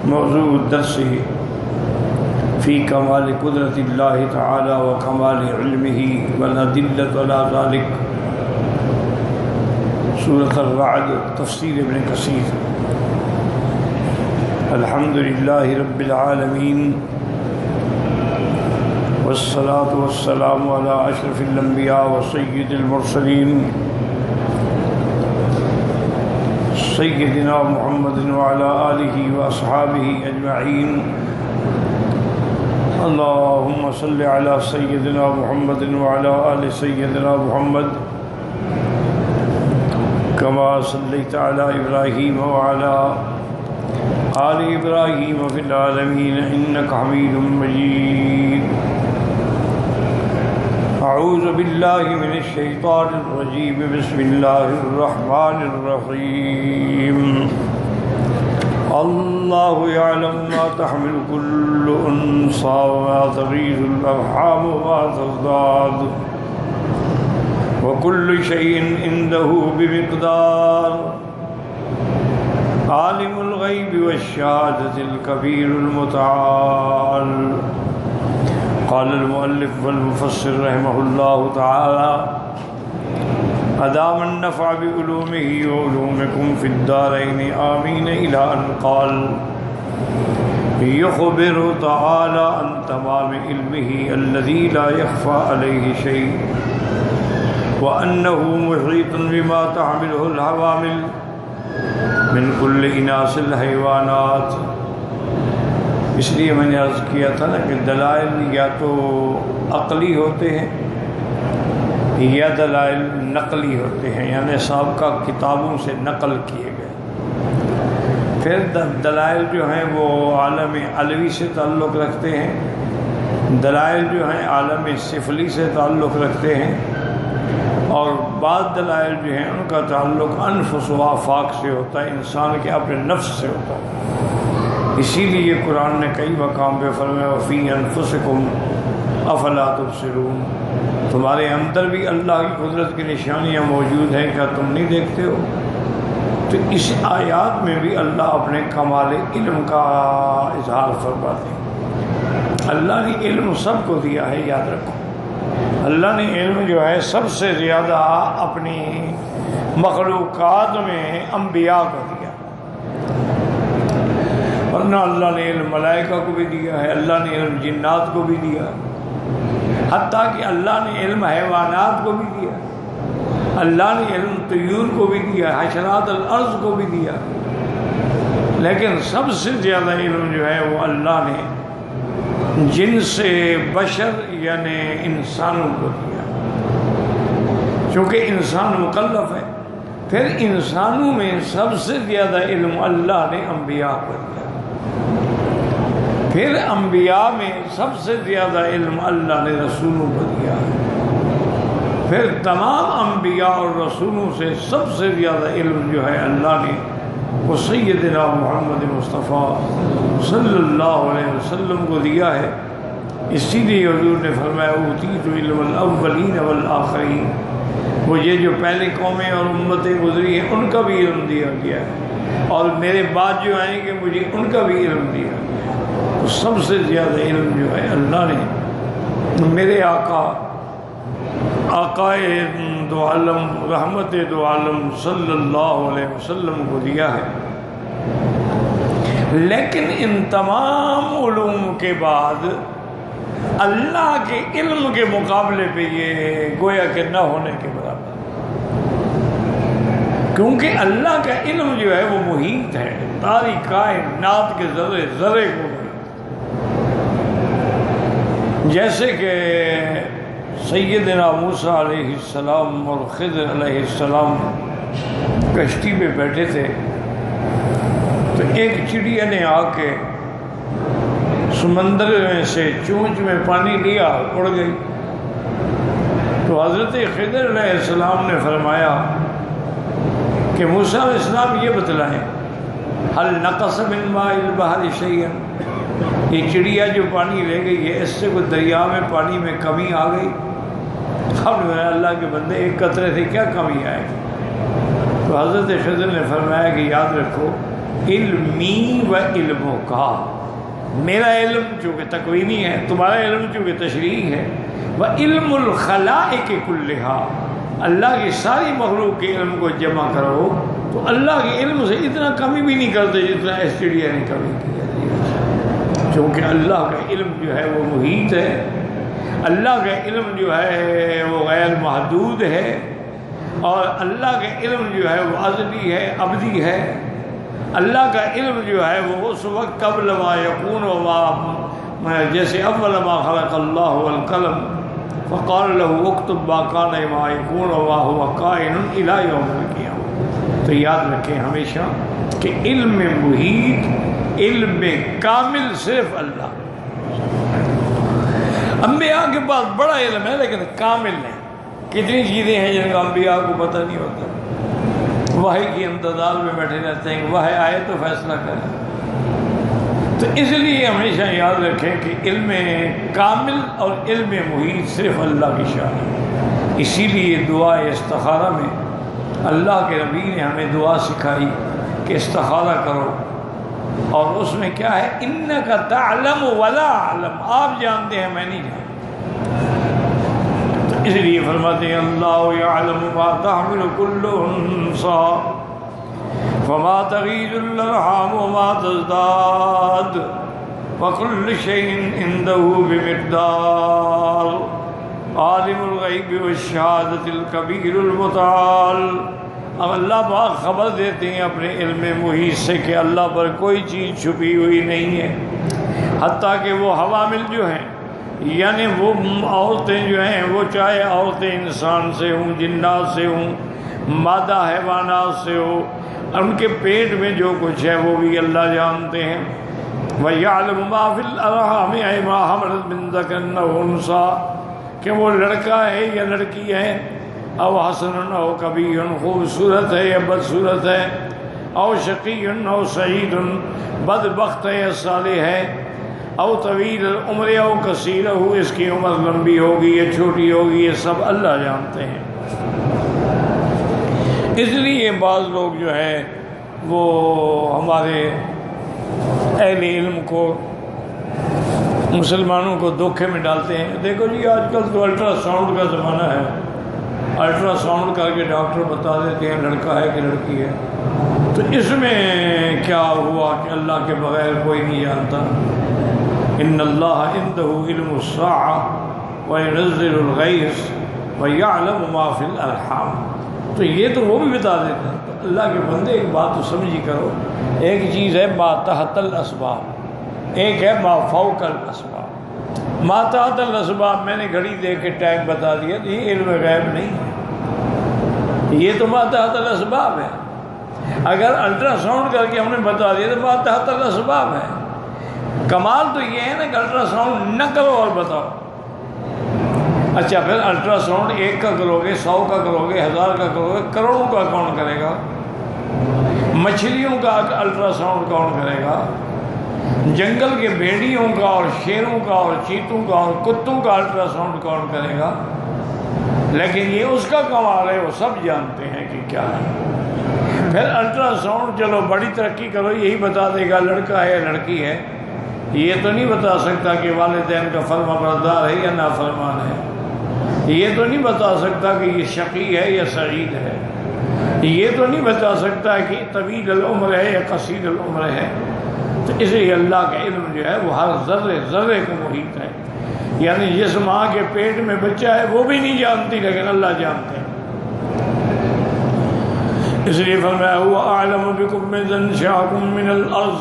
موضوع الدرس فی کمال قدرت اللہ تعالی و کمال علمہ والادلۃ علی ذلک، سورۃ الرعد، تفسیر ابن کثیر۔ الحمد للہ رب العالمین والصلاة والسلام علی اشرف الانبیاء وسید المرسلین سیدنا محمد وعلی آلہ واصحابہ اجمعین۔ اللہم صل علی سیدنا محمد وعلی آل سیدنا محمد کما صلیت علی ابراہیم وعلی آل ابراہیم فی العالمین انک حمید مجید۔ اعوذ باللہ من الشیطان الرجیم، بسم اللہ الرحمن الرحیم۔ اللہ یعلم ما تحمل كل انثى وما تغیض الارحام وما تزداد وكل شیء عنده بمقدار۔ عالم الغیب والشہادۃ الکبیر المتعال۔ قال المؤلف والمفسر رحمہ اللہ تعالی ادام النفع بعلومه وعلومكم في الدارين آمین الى ان قال يخبر تعالی عن تمام علمه الذي لا يخفى عليه شيء وأنه محيط بما تحمله الحوامل من كل اناث الحیوانات۔ اس لیے میں نے عرض کیا تھا نا کہ دلائل یا تو عقلی ہوتے ہیں یا دلائل نقلی ہوتے ہیں، یعنی سابقہ کتابوں سے نقل کیے گئے۔ پھر دلائل جو ہیں وہ عالم علوی سے تعلق رکھتے ہیں، دلائل جو ہیں عالم سفلی سے تعلق رکھتے ہیں، اور بعض دلائل جو ہیں ان کا تعلق انفس و آفاق سے ہوتا ہے، انسان کے اپنے نفس سے ہوتا ہے۔ اسی لیے قرآن نے کئی مقام پہ فرمایا وَفِي أَنفُسِكُمْ أَفَلَا تُبْصِرُونَ، تمہارے اندر بھی اللہ کی قدرت کی نشانیاں موجود ہیں، کیا تم نہیں دیکھتے ہو؟ تو اس آیات میں بھی اللہ اپنے کمال علم کا اظہار فرماتے ہیں۔ اللہ نے علم سب کو دیا ہے، یاد رکھو، اللہ نے علم جو ہے سب سے زیادہ اپنی مخلوقات میں انبیاء کو دیا، ورنہ اللہ نے علم ملائکہ کو بھی دیا ہے، اللہ نے علم جنات کو بھی دیا، حتیٰ کہ اللہ نے علم حیوانات کو بھی دیا، اللہ نے علم طیور کو بھی دیا، حشرات الارض کو بھی دیا، لیکن سب سے زیادہ علم جو ہے وہ اللہ نے جن سے بشر یعنی انسانوں کو دیا، چونکہ انسان مکلف ہے۔ پھر انسانوں میں سب سے زیادہ علم اللہ نے انبیاء کو دیا، پھر انبیاء میں سب سے زیادہ علم اللہ نے رسولوں کو دیا، پھر تمام انبیاء اور رسولوں سے سب سے زیادہ علم جو ہے اللہ نے وہ سیدنا محمد مصطفیٰ صلی اللہ علیہ وسلم کو دیا ہے۔ اسی لیے حضور نے فرمایا اوتیت علم الاولین والآخرین، وہ یہ جو پہلی قومیں اور امتیں گزری ہیں ان کا بھی علم دیا گیا ہے، اور میرے بعد جو آئیں گے مجھے ان کا بھی علم دیا گیا۔ تو سب سے زیادہ علم جو ہے اللہ نے میرے آقائے دو عالم رحمت دو عالم صلی اللہ علیہ وسلم کو دیا ہے۔ لیکن ان تمام علوم کے بعد اللہ کے علم کے مقابلے پہ یہ گویا کہ نہ ہونے کے برابر، کیونکہ اللہ کا علم جو ہے وہ محیط ہے، ساری کائنات کے ذرے ذرے کو، جیسے کہ سیدنا موسیٰ علیہ السلام اور خضر علیہ السلام کشتی پہ بیٹھے تھے تو ایک چڑیا نے آ کے سمندر میں سے چونچ میں پانی لیا، اڑ گئی۔ تو حضرت خضر علیہ السلام نے فرمایا کہ موسیٰ علیہ السلام یہ بتلائیں هل نقص من ماء البحر شیئا، یہ چڑیا جو پانی لے گئی ہے اس سے کوئی دریا میں پانی میں کمی آ گئی؟ اب اللہ کے بندے ایک قطرے سے کیا کمی آئے گی؟ تو حضرت خضر نے فرمایا کہ یاد رکھو علمی و علموں کا، میرا علم چونکہ تکوینی ہے، تمہارا علم چونکہ تشریعی ہے، و علم الخلائق کلہا، اللہ کی ساری مخلوق کے علم کو جمع کرو تو اللہ کے علم سے اتنا کمی بھی نہیں کرتے جتنا ایسٹیڈیا نے کمی کی ہے، چونکہ اللہ کا علم جو ہے وہ محیط ہے، اللہ کا علم جو ہے وہ غیر محدود ہے، اور اللہ کا علم جو ہے وہ ازلی ہے، ابدی ہے۔ اللہ کا علم جو ہے وہ اس وقت قبل ما یکون و ما، جیسے اول ما خلق اللہ القلم فقال له اکتب ما کان ما یکون و ما هو کائن الی یوم القیامہ۔ تو یاد رکھیں ہمیشہ کہ علم محیط، علم کامل صرف اللہ۔ انبیاء کے پاس بڑا علم ہے لیکن کامل نہیں، کتنی چیزیں ہیں جن کا انبیاء کو پتہ نہیں ہوتا، وحی کی انتظار میں بیٹھے رہتے ہیں کہ وحی آئے تو فیصلہ کریں۔ تو اس لیے ہمیشہ یاد رکھیں کہ علم کامل اور علم محیط صرف اللہ کی شان ہے۔ اسی لیے دعا استخارہ میں اللہ کے نبی نے ہمیں دعا سکھائی کہ استخارہ کرو، اور اس میں کیا ہے، انک تعلم ولا اعلم، آپ جانتے ہیں میں نہیں جانتا۔ اس لیے فرماتے ہیں اللہ یعلم ما تحمل کل انثی وما تغیض الارحام وما تزداد وكل شيء عنده بمقدار عالم الغیب والشہادۃ الکبیر المتعال۔ اب اللہ پاک خبر دیتے ہیں اپنے علم محیط سے کہ اللہ پر کوئی چیز چھپی ہوئی نہیں ہے، حتیٰ کہ وہ حوامل جو ہیں، یعنی وہ عورتیں جو ہیں، وہ چاہے عورتیں انسان سے ہوں، جنات سے ہوں، مادہ حیوانات سے ہو، ان کے پیٹ میں جو کچھ ہے وہ بھی اللہ جانتے ہیں۔ وَيَعْلَمُ مَا فِي الْأَرْحَامِ أَيْ مَا حَمَلَتْ مِن ذَكَرٍ أَوْ أُنثَىٰ، کہ وہ لڑکا ہے یا لڑکی ہے، او حسن او کبیر، خوبصورت ہے یا بدصورت ہے، او شقی او سعید، بدبخت ہے یا صالح ہے، او طویل العمر او قصیر ہو، اس کی عمر لمبی ہوگی یا چھوٹی ہوگی، یہ سب اللہ جانتے ہیں۔ اس لیے بعض لوگ جو ہے وہ ہمارے اہل علم کو، مسلمانوں کو دھوکے میں ڈالتے ہیں۔ دیکھو جی آج کل تو الٹرا ساؤنڈ کا زمانہ ہے، الٹرا ساؤنڈ کر کے ڈاکٹر بتا دیتے ہیں لڑکا ہے کہ لڑکی ہے۔ تو اس میں کیا ہوا کہ اللہ کے بغیر کوئی نہیں جانتا۔ ان اللہ عنده علم الساعة وينزل الغیث ويعلم ما في الارحام۔ تو یہ تو وہ بھی بتا دیتے ہیں۔ تو اللہ کے بندے ایک بات تو سمجھی کرو، ایک چیز ہے ما تحت الاسباب، ایک ہے ما فوق الاسباب۔ ما تحت الاسباب میں نے گھڑی دے کے ٹائم بتا دیا تو یہ علم غیب نہیں ہے، یہ تو ما تحت الاسباب ہے۔ اگر الٹرا ساؤنڈ کر کے ہم نے بتا دیا تو ما تحت الاسباب ہے۔ کمال تو یہ ہے نا کہ الٹرا ساؤنڈ نہ کرو اور بتاؤ۔ اچھا پھر الٹرا ساؤنڈ 1 کا کرو گے، 100 کا کرو گے، 1000 کا کرو گے، کروڑوں کا کون کرے گا؟ مچھلیوں کا الٹرا ساؤنڈ کون کرے گا؟ جنگل کے بھیڑیوں کا اور شیروں کا اور چیتوں کا اور کتوں کا الٹرا ساؤنڈ کون کرے گا؟ لیکن یہ اس کا کمال ہے، وہ سب جانتے ہیں کہ کیا ہے۔ پھر الٹرا ساؤنڈ چلو بڑی ترقی کرو، یہی بتا دے گا لڑکا ہے یا لڑکی ہے، یہ تو نہیں بتا سکتا کہ والدین کا فرما بردار ہے یا نافرمان ہے، یہ تو نہیں بتا سکتا کہ یہ شقی ہے یا سعید ہے، یہ تو نہیں بتا سکتا کہ طویل العمر ہے یا قصیر العمر ہے۔ تو اس لیے اللہ کا علم جو ہے وہ ہر ذرے ذرے کو محیط ہے، یعنی جس ماں کے پیٹ میں بچہ ہے وہ بھی نہیں جانتی لیکن اللہ جانتے ہیں۔ اس لیے فرمایا هو اعلم بكم اذ انشأكم من الارض،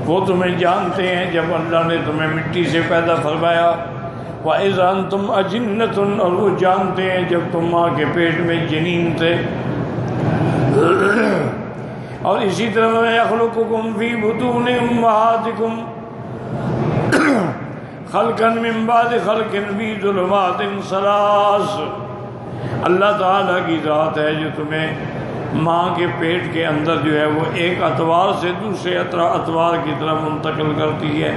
وہ تمہیں جانتے ہیں جب اللہ نے تمہیں مٹی سے پیدا فرمایا، وَإِذْ أَنْتُمْ أَجِنَّةٌ، اور وہ جانتے ہیں جب تم ماں کے پیٹ میں جنین تھے۔ اور اسی طرح يَخْلُقُكُمْ فِي بُطُونِ أُمَّهَاتِكُمْ خَلْقًا مِّن بَعْدِ خَلْقٍ فِي ظُلُمَاتٍ ثَلَاثٍ، اللہ تعالیٰ کی ذات ہے جو تمہیں ماں کے پیٹ کے اندر جو ہے وہ ایک اتوار سے دوسرے اتوار کی طرف منتقل کرتی ہے۔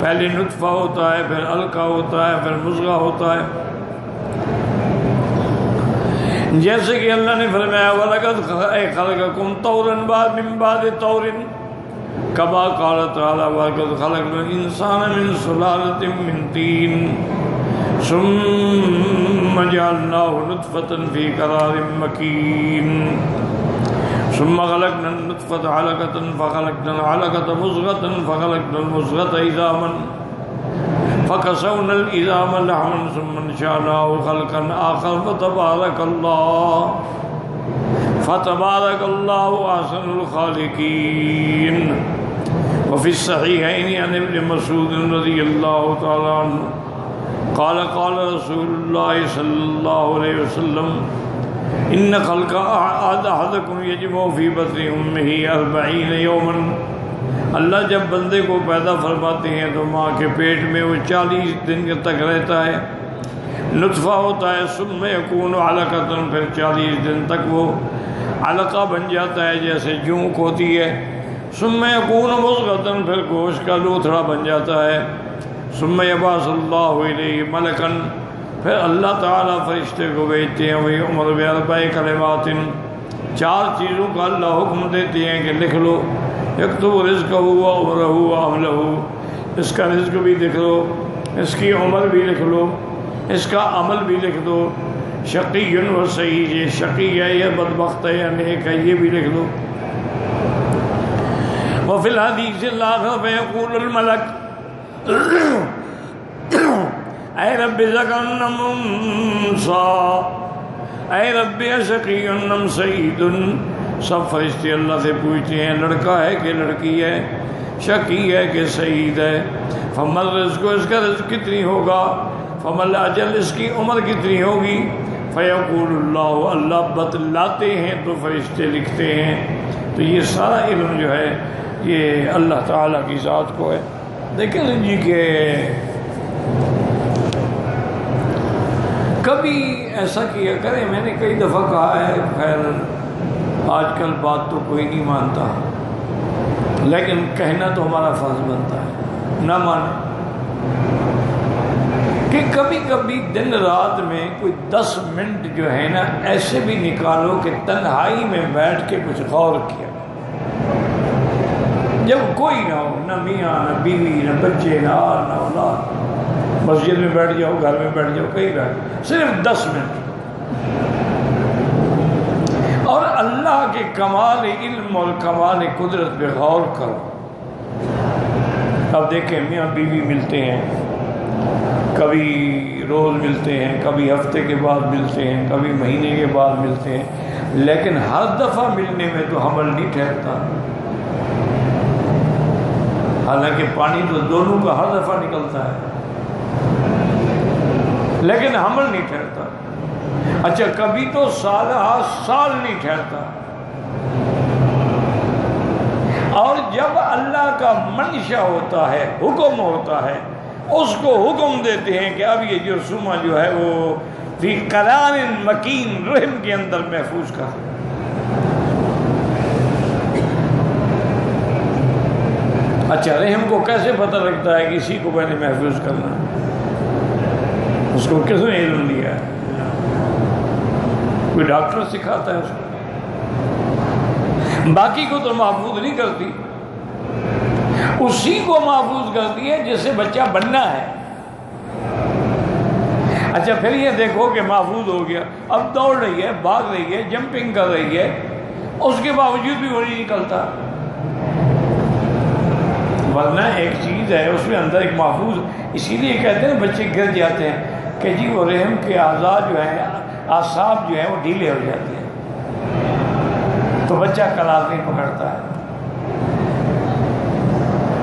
پہلے نطفہ ہوتا ہے، پھر علقہ ہوتا ہے، پھر مضغہ ہوتا ہے۔ جیسے کہ اللہ نے فرمایا وَلَقَدْ خَلَقَكُمْ طَوْرًا مِنْ بَعْدِ طَوْرٍ كَمَا قَالَ تَعَالَى وَلَقَدْ خَلَقْنَا الْإِنسَانَ مِنْ سُلَالَةٍ مِنْ طِينٍ ثُمَّ جَعَلْنَاهُ نُطْفَةً فِي قَرَارٍ مَكِينٍ ثم خلقنا النطفة علقة فخلقنا العلقة مضغة فخلقنا المضغة عظاما فكسونا العظام لحما ثم انشأناه خلقا آخر فتبارك الله أحسن الخالقين. وفي الصحيحين عن ابن مسعود رضي الله تعالى عنه قال قال رسول الله صلى الله عليه وسلم ان خلق احدکم یجمع فی بطن امہ 40 یوما. اللہ جب بندے کو پیدا فرماتے ہیں تو ماں کے پیٹ میں وہ 40 دن تک رہتا ہے، نطفہ ہوتا ہے، ثم یکون علقۃ، پھر 40 دن تک وہ علقہ بن جاتا ہے جیسے جونک ہوتی ہے، ثم یکون مضغۃ، پھر گوشت کا لوتھڑا بن جاتا ہے، ثم یبعث اللہ الیہ ملکا، پھر اللہ تعالیٰ فرشتے کو بھیجتے ہیں، وہی عمر باربع کلمات، 4 چیزوں کا اللہ حکم دیتے ہیں کہ لکھ لو، یکتب رزقہ و عمرہ و عملہ، اس کا رزق بھی لکھ لو، اس کی عمر بھی لکھ لو، اس کا عمل بھی لکھ دو، شقی و سعید، یہ شقی ہے یا بدبخت ہے یا نیک ہے یہ بھی لکھ دو. وفی الحدیث الآخر فیقول الملک اے رب ذکر ام انثیٰ، اے رب اشقی ام سعید. سب فرشتے اللہ سے پوچھتے ہیں لڑکا ہے کہ لڑکی ہے، شقی ہے کہ سعید ہے. فمل رزق، اس کا رزق کتنی ہوگا، فمل اجل، اس کی عمر کتنی ہوگی. فیقول اللہ، اللہ بتلاتے ہیں تو فرشتے لکھتے ہیں. تو یہ سارا علم جو ہے یہ اللہ تعالیٰ کی ذات کو ہے. دیکھیں جی کہ کبھی ایسا کیا کریں، میں نے کئی دفعہ کہا ہے، خیر آج کل بات تو کوئی نہیں مانتا، لیکن کہنا تو ہمارا فرض بنتا ہے، نہ مانے، کہ کبھی کبھی دن رات میں کوئی 10 منٹ جو ہے نا ایسے بھی نکالو کہ تنہائی میں بیٹھ کے کچھ غور کیا، جب کوئی نہ ہو، نہ میاں نہ بیوی نہ بچے نہ آل نہ اولاد، مسجد میں بیٹھ جاؤ، گھر میں بیٹھ جاؤ، کہیں بیٹھ، صرف 10 منٹ، اور اللہ کے کمال علم اور کمال قدرت پہ غور کرو. اب دیکھیں میاں بیوی ملتے ہیں، کبھی روز ملتے ہیں، کبھی ہفتے کے بعد ملتے ہیں، کبھی مہینے کے بعد ملتے ہیں، لیکن ہر دفعہ ملنے میں تو حمل نہیں ٹھہرتا. حالانکہ پانی تو دونوں کا ہر دفعہ نکلتا ہے، لیکن حمل نہیں ٹھہرتا. اچھا کبھی تو سال نہیں ٹھہرتا. اور جب اللہ کا منشا ہوتا ہے، حکم ہوتا ہے، اس کو حکم دیتے ہیں کہ اب یہ جرثومہ جو ہے وہ فی قرار مکین، رحم کے اندر محفوظ کر. اچھا رحم کو کیسے پتہ لگتا ہے کہ اسی کو میں نے محفوظ کرنا ہے؟ اس کو کس نے علم دیا ہے؟ کوئی ڈاکٹر سکھاتا ہے اس کو؟ باقی کو تو محفوظ نہیں کرتی، اسی کو محفوظ کرتی ہے جس سے بچہ بننا ہے. اچھا پھر یہ دیکھو کہ محفوظ ہو گیا، اب دوڑ رہی ہے، بھاگ رہی ہے، جمپنگ کر رہی ہے، اس کے باوجود بھی وہ نہیں نکلتا. ورنہ ایک چیز ہے اس میں اندر ایک محفوظ، اسی لیے کہتے ہیں بچے گر جاتے ہیں کہ جی وہ رحم کے اعضاء جو ہیں، اعصاب جو ہیں وہ ڈھیلے ہو جاتے ہیں تو بچہ قرار نہیں پکڑتا ہے.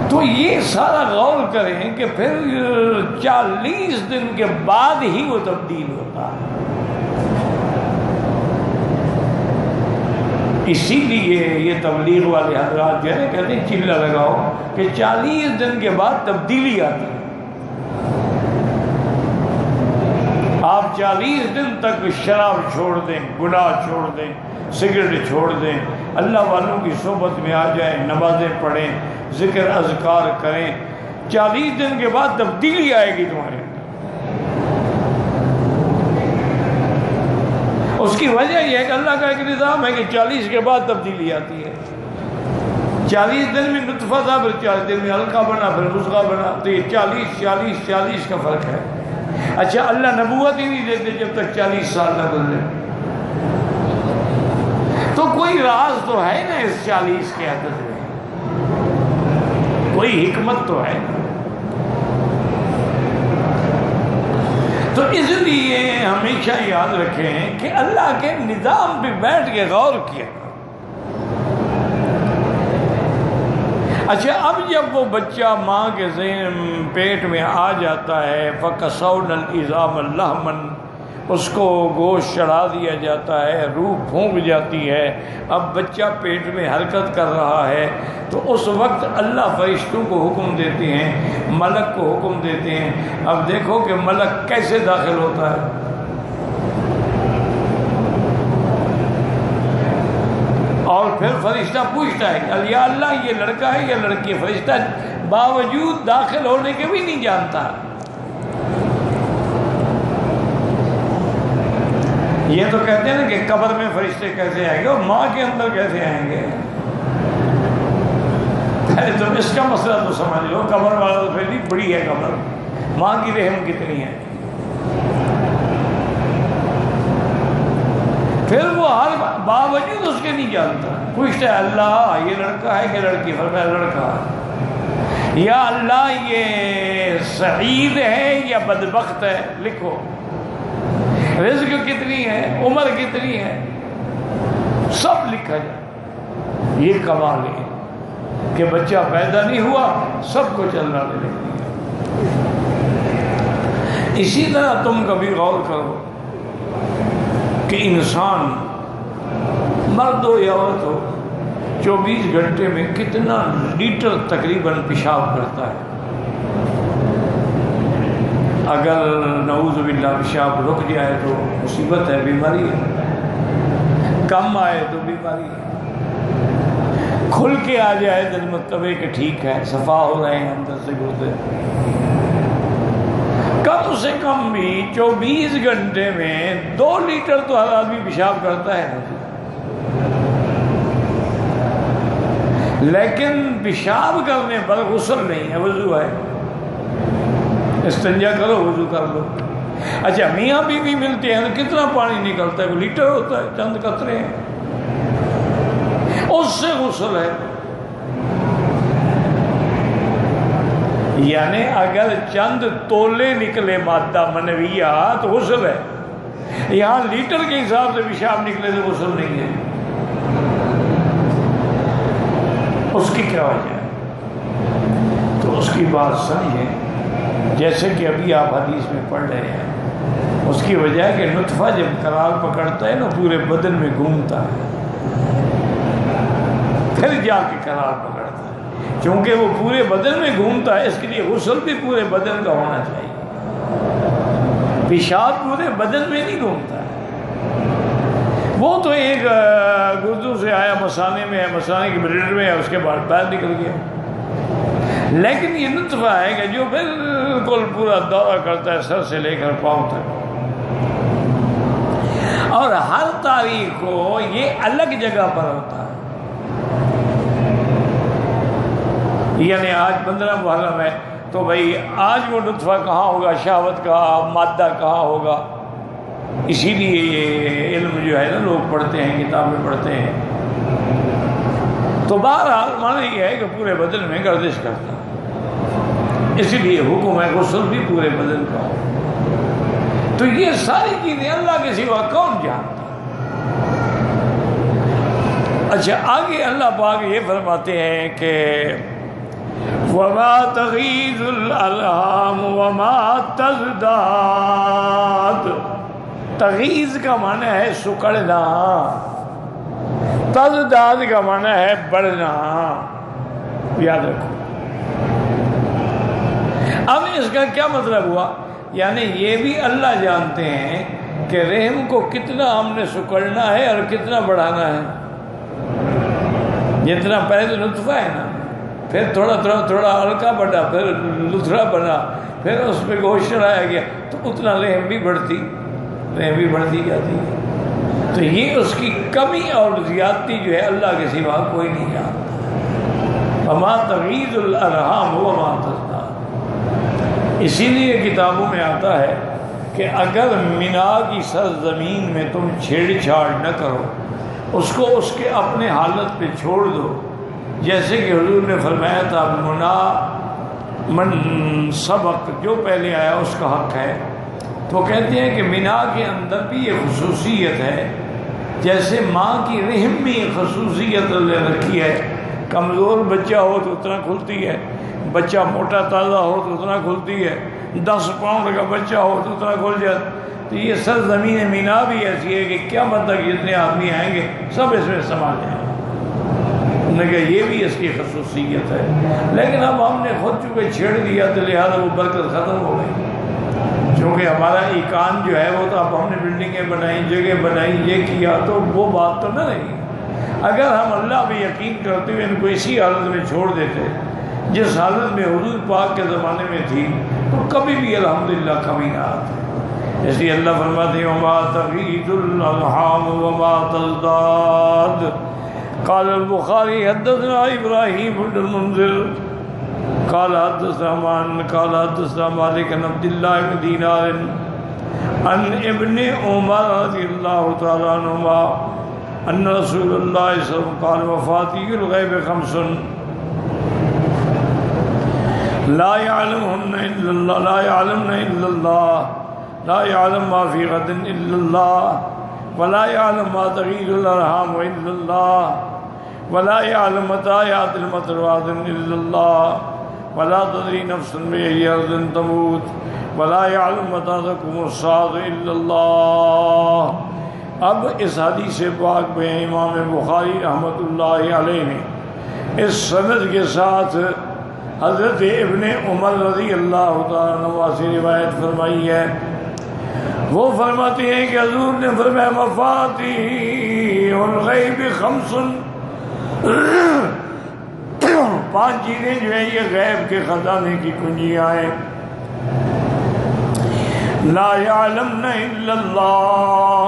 تو یہ سارا غور کریں کہ پھر 40 دن کے بعد ہی وہ تبدیل ہوتا ہے. اسی لیے یہ تبلیغ والے حضرات جو ہے کہتے ہیں چلہ لگاؤ کہ 40 دن کے بعد تبدیلی آتی ہے. آپ 40 دن تک شراب چھوڑ دیں، گناہ چھوڑ دیں، سگریٹ چھوڑ دیں، اللہ والوں کی صحبت میں آ جائیں، نمازیں پڑھیں، ذکر اذکار کریں، 40 دن کے بعد تبدیلی آئے گی تمہارے اندر. اس کی وجہ یہ ہے کہ اللہ کا ایک نظام ہے کہ 40 کے بعد تبدیلی آتی ہے. 40 دن میں نطفہ تھا، پھر 40 دن میں حلقہ بنا، پھر مضغہ بنا. تو یہ 40 کا فرق ہے. اچھا اللہ نبوت ہی نہیں دیتے جب تک 40 سال نہ گزرے. تو کوئی راز تو ہے نا اس 40 کے عدد میں، کوئی حکمت تو ہے نا. تو اس لیے ہمیشہ یاد رکھیں کہ اللہ کے نظام پہ بیٹھ کے غور کیا. اچھا اب جب وہ بچہ ماں کے ذہن پیٹ میں آ جاتا ہے فَكَسَوْنَ الْعِظَامَ لَحْمًا، اس کو گوشت چڑھا دیا جاتا ہے، روح پھونک جاتی ہے، اب بچہ پیٹ میں حرکت کر رہا ہے. تو اس وقت اللہ فرشتوں کو حکم دیتے ہیں، ملک کو حکم دیتے ہیں. اب دیکھو کہ ملک کیسے داخل ہوتا ہے. اور پھر فرشتہ پوچھتا ہے کہ یا اللہ یہ لڑکا ہے یا لڑکی ہے. فرشتہ باوجود داخل ہونے کے بھی نہیں جانتا. یہ تو کہتے ہیں نا کہ قبر میں فرشتے کیسے آئیں گے اور ماں کے اندر کیسے آئیں گے. پہلے تم اس کا مسئلہ تو سمجھ لو. قبر والا تو پھر بھی بڑی ہے قبر، ماں کی رحم کتنی ہے. پھر وہ ہر باوجود اس کے نہیں جانتا. پوچھتا ہے اللہ یہ لڑکا ہے کہ لڑکی؟ فرمایا لڑکا ہے. یا اللہ یہ سعید ہے یا بدبخت ہے؟ لکھو. رزق کتنی ہے، عمر کتنی ہے، سب لکھا جائے. یہ کمال ہے کہ بچہ پیدا نہیں ہوا، سب کو چلنا لے. اسی طرح تم کبھی غور کرو کہ انسان مرد ہو یا عورت ہو 24 گھنٹے میں کتنا لیٹر تقریباً پیشاب کرتا ہے. اگر نعوذ باللہ پیشاب رک جائے تو مصیبت ہے، بیماری ہے. کم آئے تو بیماری ہے. کھل کے آ جائے تو مطلب ہے کہ ٹھیک ہے، صفا ہو رہے ہیں اندر سے گردے. کم سے کم بھی 24 گھنٹے میں 2 لیٹر تو ہر آدمی پیشاب کرتا ہے. لیکن پیشاب کرنے پر غسل نہیں ہے، وضو ہے. استنجا کرو، وضو کر لو. اچھا میاں بیوی ملتے ہیں تو کتنا پانی نکلتا ہے؟ وہ لیٹر ہوتا ہے، چند قطرے ہیں. اس سے غسل ہے. یعنی اگر چند تولے نکلے مادہ منویہ تو غسل ہے. یہاں لیٹر کے حساب سے پیشاب نکلے تو غسل نہیں ہے. اس کی کیا وجہ ہے؟ تو اس کی بات سمجھیں. جیسے کہ ابھی آپ حدیث میں پڑھ رہے ہیں، اس کی وجہ ہے کہ نطفہ جب قرار پکڑتا ہے نا پورے بدن میں گھومتا ہے، پھر جا کے قرار پکڑتا ہے. کیونکہ وہ پورے بدن میں گھومتا ہے، اس کے لیے غسل بھی پورے بدن کا ہونا چاہیے. پیشاب پورے بدن میں نہیں گھومتا ہے. وہ تو ایک گردوں سے آیا، مثانے میں ہے، مثانے کے بلیڈر میں ہے، اس کے بعد باہر نکل گیا. لیکن یہ نطفہ ہے کہ جو بالکل پورا دورہ کرتا ہے سر سے لے کر پاؤں تک. اور ہر تاریخ کو یہ الگ جگہ پر ہوتا ہے. یعنی آج 15 محرم ہے تو بھائی آج وہ نطفہ کہاں ہوگا، شہوت کا مادہ کہاں ہوگا. اسی لیے یہ علم جو ہے نا لوگ پڑھتے ہیں، کتابیں پڑھتے ہیں. تو بہرحال معنی یہ ہے کہ پورے بدن میں گردش کرتا ہے. اسی لیے حکم ہے غسل بھی پورے بدن کا ہو. تو یہ ساری چیزیں اللہ کے سوا کون جانتا. اچھا آگے اللہ پاک یہ فرماتے ہیں کہ وَمَا تَغِيظُ الْأَرْحَامُ وَمَا تَزْدَادُ. تغیظ کا معنی ہے سکڑنا، تزداد کا معنی ہے بڑھنا. یاد رکھو. اب اس کا کیا مطلب ہوا؟ یعنی یہ بھی اللہ جانتے ہیں کہ رحم کو کتنا ہم نے سکڑنا ہے اور کتنا بڑھانا ہے. جتنا پہلے تو نطفہ ہے نا، پھر تھوڑا ہلکا بڑھا، پھر لتھڑا بنا، پھر اس پہ گوشت چڑھایا گیا، تو اتنا رحم بھی بڑھتی جاتی ہے. تو یہ اس کی کمی اور زیادتی جو ہے اللہ کے سوا کوئی نہیں جانتا۔ وما تغیض الارحام وما تزداد۔ اسی لیے کتابوں میں آتا ہے کہ اگر مینا کی سرزمین میں تم چھیڑ چھاڑ نہ کرو، اس کو اس کے اپنے حالت پہ چھوڑ دو، جیسے کہ حضور نے فرمایا تھا منا من سبق، جو پہلے آیا اس کا حق ہے۔ تو کہتے ہیں کہ مینا کے اندر بھی یہ خصوصیت ہے، جیسے ماں کی رحم میں یہ خصوصیت رکھی ہے، کمزور بچہ ہو تو اتنا کھلتی ہے، بچہ موٹا تازہ ہو تو اتنا کھلتی ہے، 10 پاؤنڈ کا بچہ ہو تو اتنا کھل جاتا۔ تو یہ سرزمین مینا بھی ایسی ہے کہ قیامت تک جتنے آدمی آئیں گے سب اس میں سما جائیں گے۔ انہوں نے کہا یہ بھی اس کی خصوصیت ہے، لیکن اب ہم نے خود چونکہ چھیڑ دیا تو لہٰذا وہ برکت ختم ہو گئی، کیونکہ ہمارا ایکان جو ہے وہ تو اب ہم نے بلڈنگیں بنائی، جگہ بنائی، یہ کیا، تو وہ بات تو نہ رہی۔ اگر ہم اللہ پہ یقین کرتے ہوئے ان کو اسی حالت میں چھوڑ دیتے جس حالت میں حضور پاک کے زمانے میں تھی، تو کبھی بھی الحمدللہ کمی نہ آتی۔ اس لیے اللہ فرماتے ہیں وما تغیض الارحام وما تزداد۔ قال البخاری حدثنا ابراہیم بن المنذر قال حدثنا مالک بن عبد اللہ بن دینار عن ابن عمر رضی اللہ تعالی عنہما ان رسول اللہ صلی اللہ علیہ وسلم قال مفاتیح الغیب خمس لا يعلمهن الا اللہ، لا يعلمن الا اللہ، لا يعلم ما في غد الا اللہ، ولا يعلم ما تغيض الارحام الا اللہ، ولا يعلم متى يأتي المطر الا اللہ، ولا تدري نفس بأي أرض تموت، ولا يعلم متى تقوم الساعة الا اللہ۔ اب اس حدیث پاک میں امام بخاری رحمۃ اللہ علیہ نے اس سند کے ساتھ حضرت ابن عمر رضی اللہ تعالیٰ عنہ سے روایت فرمائی ہے۔ وہ فرماتے ہیں کہ حضور نے فرمایا مفاتیح الغیب خمس، 5 چیزیں جو ہیں یہ غیب کے خزانے کی کنجیاں ہیں۔ لا یعلمن الا اللہ،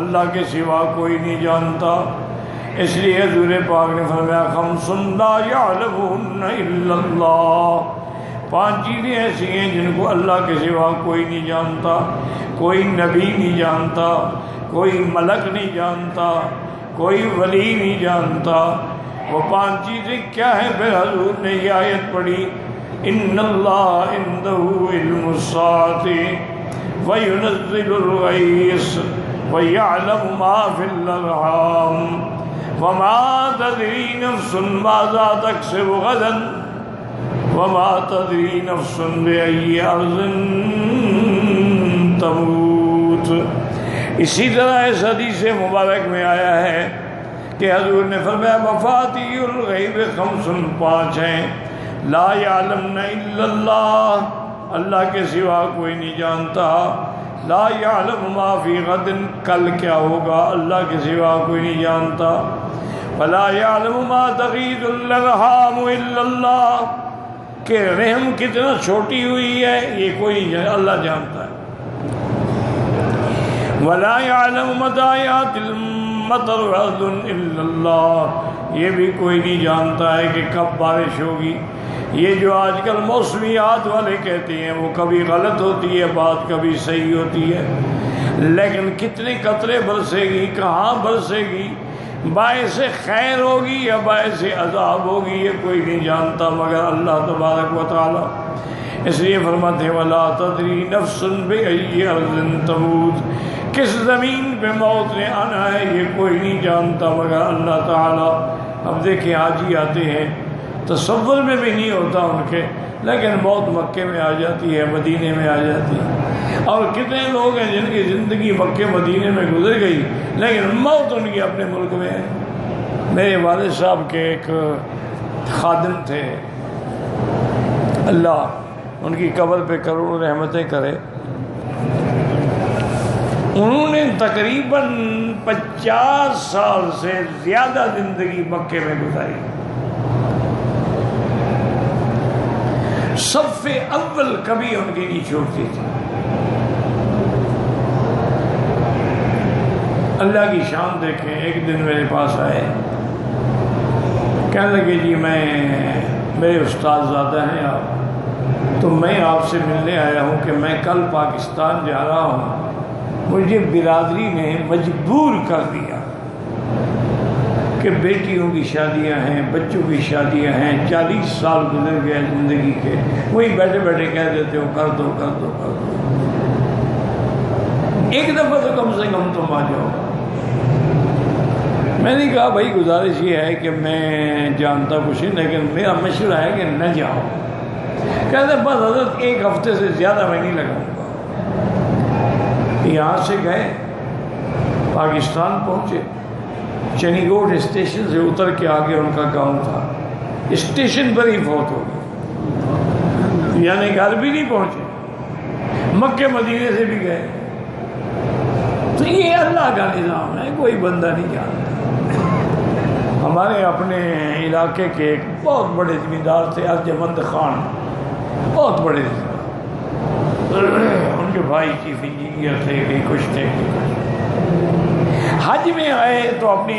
اللہ کے سوا کوئی نہیں جانتا، اس لیے حضور پاک نے فرمایا خمس لا یعلمن الا اللہ، 5 چیزیں ایسی ہیں جن کو اللہ کے سوا کوئی نہیں جانتا، کوئی نبی نہیں جانتا، کوئی ملک نہیں جانتا، کوئی ولی نہیں جانتا۔ وہ 5 چیزیں کیا ہیں؟ پھر حضور نے یہ آیت پڑھی ان اللہ عنده علم الساعة وينزل الغیث ويعلم ما في الارحام وما تدری نفس ماذا تکسب غدا وما تدری نفس بأي أرض تموت۔ اسی طرح اس حدیث مبارک میں آیا ہے کہ حضور نے فرمایا مفاتیح الغیب خمس، 5 ہیں، لا یعلمن الا اللہ، اللہ کے سوا کوئی نہیں جانتا، لا یعلم ما فی غد، کل کیا ہوگا اللہ کے سوا کوئی نہیں جانتا، ولا یعلم ما تغیض الارحام الا اللہ، کہ رحم کتنا چھوٹی ہوئی ہے یہ کوئی اللہ جانتا ہے، ولا یعلم متی یأتی المطر الا اللہ، یہ بھی کوئی نہیں جانتا ہے کہ کب بارش ہوگی۔ یہ جو آج کل موسمیات والے کہتے ہیں وہ کبھی غلط ہوتی ہے بات، کبھی صحیح ہوتی ہے، لیکن کتنے قطرے برسے گی، کہاں برسے گی، باعث خیر ہوگی یا باعث عذاب ہوگی، یہ کوئی نہیں جانتا مگر اللہ تبارک و تعالی۔ اس لیے فرماتے ہیں وَلَا تَدْرِي نَفْسٌ بِأَيِّ أَرْضٍ تَمُوتُ، کس زمین پہ موت نے آنا ہے یہ کوئی نہیں جانتا مگر اللہ تعالی۔ اب دیکھیں حاجی آتے ہیں تصور میں بھی نہیں ہوتا ان کے، لیکن موت مکے میں آ جاتی ہے، مدینے میں آ جاتی ہے، اور کتنے لوگ ہیں جن کی زندگی مکے مدینے میں گزر گئی لیکن موت ان کی اپنے ملک میں ہے۔ میرے والد صاحب کے ایک خادم تھے، اللہ ان کی قبر پہ کروڑوں رحمتیں کرے، انہوں نے تقریباً 50 سال سے زیادہ زندگی مکے میں گزاری، صف اول کبھی ان کی نہیں چھوٹتی تھی۔ اللہ کی شان دیکھیں. ایک دن میرے پاس آئے, کہنے لگے جی میرے استاد زادہ ہیں آپ, تو میں آپ سے ملنے آیا ہوں کہ میں کل پاکستان جا رہا ہوں, مجھے برادری نے مجبور کر دیا کہ بیٹیوں کی شادیاں ہیں, بچوں کی شادیاں ہیں, 40 سال گزر گئے زندگی کے, وہی بیٹھے بیٹھے کہہ دیتے ہو کر دو کر دو کر دو, ایک دفعہ تو کم سے کم تم آ جاؤ. میں نے کہا بھائی گزارش یہ ہے کہ میں جانتا کچھ نہیں, لیکن میرا مشورہ ہے کہ نہ جاؤ. کہتے بس حضرت ایک ہفتے سے زیادہ میں نہیں لگاؤں گا. یہاں سے گئے, پاکستان پہنچے, چنی گوٹ اسٹیشن سے اتر کے آگے ان کا گاؤں تھا, اسٹیشن پر ہی فوت ہو گئے, یعنی گھر بھی نہیں پہنچے, مکے مدینے سے بھی گئے. تو یہ اللہ کا نظام ہے, کوئی بندہ نہیں جانتا. ہمارے اپنے علاقے کے ایک بہت بڑے زمیندار تھے ارجمند خان, بہت بڑے, ان کے بھائی چیف انجینئر تھے, کہیں کچھ تھے. حج میں آئے تو اپنی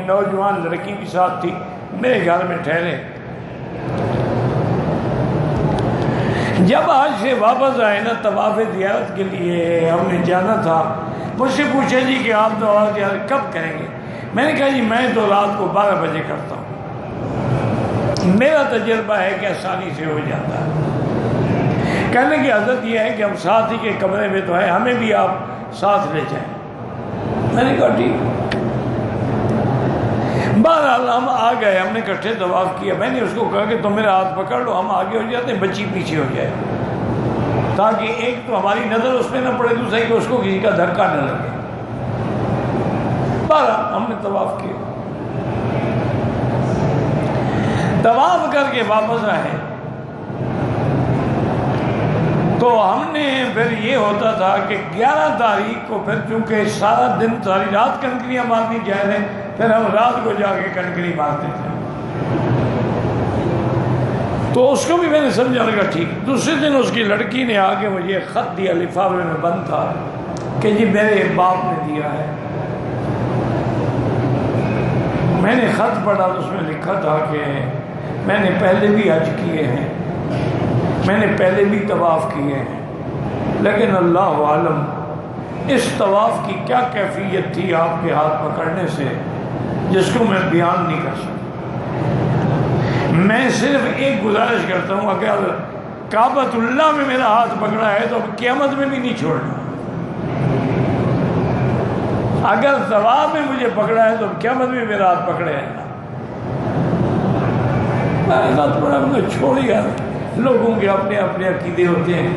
نوجوان لڑکی بھی ساتھ تھی, میرے گھر میں ٹھہرے. جب حج سے واپس آئے نا, طواف زیارت کے لیے ہم نے جانا تھا, مجھ سے پوچھا جی کہ آپ طواف زیارت کب کریں گے؟ میں نے کہا جی میں تو رات کو 12 بجے کرتا ہوں, میرا تجربہ ہے کہ آسانی سے ہو جاتا ہے. کہنے کی حضرت یہ ہے کہ ہم ساتھ ہی کے کمرے میں تو ہیں, ہمیں بھی آپ ساتھ لے جائیں. میں نے کہا ٹھیک. بہرحال ہم آ گئے, ہم نے اکٹھے طواف کیا. میں نے اس کو کہا کہ تم میرا ہاتھ پکڑ لو, ہم آگے ہو جاتے ہیں, بچی پیچھے ہو جائے, تاکہ ایک تو ہماری نظر اس پہ نہ پڑے, دوسرے کہ اس کو کسی کا دھکا نہ لگے. بہرحال ہم نے طواف کیا. طواف کر کے واپس آئے تو ہم نے پھر یہ ہوتا تھا کہ 11 تاریخ کو پھر چونکہ سارا دن ساری رات کنکریاں مارنی جائز ہے, پھر ہم رات کو جا کے کنکری مارتے تھے. تو اس کو بھی میں نے سمجھا, لگا ٹھیک. دوسرے دن اس کی لڑکی نے آ کے مجھے خط دیا, لفافے میں بند تھا, کہ جی میرے باپ نے دیا ہے. میں نے خط پڑھا تو اس میں لکھا تھا کہ میں نے پہلے بھی حج کیے ہیں, میں نے پہلے بھی طواف کیے ہیں, لیکن اللہ عالم اس طواف کی کیا کیفیت تھی آپ کے ہاتھ پکڑنے سے, جس کو میں بیان نہیں کر سکتا. میں صرف ایک گزارش کرتا ہوں, اگر کعبۃ اللہ میں میرا ہاتھ پکڑا ہے تو اب قیامت میں بھی نہیں چھوڑنا. اگر طواف میں مجھے پکڑا ہے تو قیامت میں میرا ہاتھ پکڑے ہیں. میں نے ہاتھ پکڑا, میں چھوڑ گیا. لوگوں کے اپنے اپنے عقیدے ہوتے ہیں.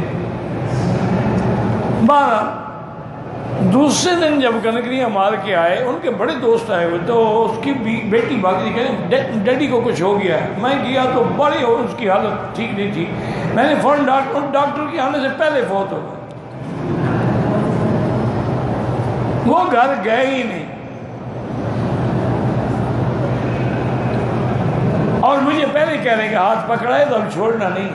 دوسرے دن جب کنکریاں مار کے آئے, ان کے بڑے دوست آئے ہوئے, تو اس کی بیٹی بھاگی کہتے ڈیڈی کو کچھ ہو گیا ہے. میں گیا تو بڑی اس کی حالت ٹھیک نہیں تھی. میں نے فوراً ڈاکٹر کی آنے سے پہلے فوت ہو گیا. وہ گھر گئے ہی نہیں, اور مجھے پہلے کہہ رہے کہ ہاتھ پکڑا ہے تو اب چھوڑنا نہیں.